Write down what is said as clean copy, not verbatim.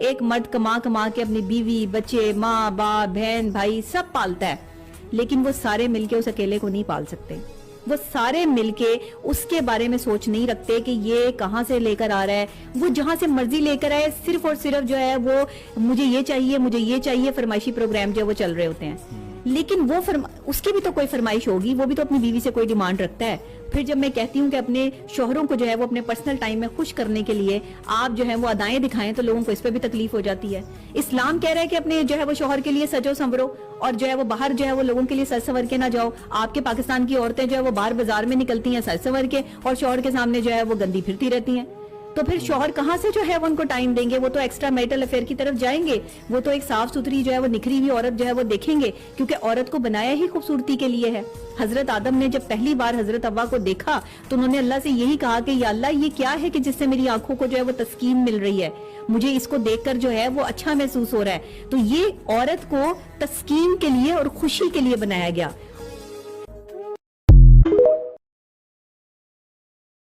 ایک مرد کما کما کے اپنی بیوی بچے ماں باپ بہن بھائی سب پالتا ہے، لیکن وہ سارے مل کے اس اکیلے کو نہیں پال سکتے. وہ سارے مل کے اس کے بارے میں سوچ نہیں رکھتے کہ یہ کہاں سے لے کر آ رہا ہے. وہ جہاں سے مرضی لے کر آئے، صرف اور صرف جو ہے وہ مجھے یہ چاہیے مجھے یہ چاہیے، فرمائشی پروگرام جو ہے وہ چل رہے ہوتے ہیں. لیکن وہ اس کی بھی تو کوئی فرمائش ہوگی، وہ بھی تو اپنی بیوی سے کوئی ڈیمانڈ رکھتا ہے. پھر جب میں کہتی ہوں کہ اپنے شوہروں کو جو ہے وہ اپنے پرسنل ٹائم میں خوش کرنے کے لیے آپ جو ہے وہ ادائیں دکھائیں، تو لوگوں کو اس پہ بھی تکلیف ہو جاتی ہے. اسلام کہہ رہا ہے کہ اپنے جو ہے وہ شوہر کے لیے سجو سنورو، اور جو ہے وہ باہر جو ہے وہ لوگوں کے لیے سج سنور کے نہ جاؤ. آپ کے پاکستان کی عورتیں جو ہے وہ باہر بازار میں نکلتی ہیں سج سنور کے، اور شوہر کے سامنے جو ہے وہ گندی پھرتی رہتی ہیں. تو پھر شوہر کہاں سے جو ہے وہ ان کو ٹائم دیں گے؟ وہ تو ایکسٹرا میریٹل افیئر کی طرف جائیں گے. وہ تو ایک صاف ستھری جو ہے وہ نکھری ہوئی عورت جو ہے وہ دیکھیں گے، کیونکہ عورت کو بنایا ہی خوبصورتی کے لیے ہے. حضرت آدم نے جب پہلی بار حضرت حوا کو دیکھا تو انہوں نے اللہ سے یہی کہا کہ یا اللہ یہ کیا ہے کہ جس سے میری آنکھوں کو جو ہے وہ تسکین مل رہی ہے، مجھے اس کو دیکھ کر جو ہے وہ اچھا محسوس ہو رہا ہے. تو یہ عورت کو تسکین کے لیے اور خوشی کے لیے بنایا گیا.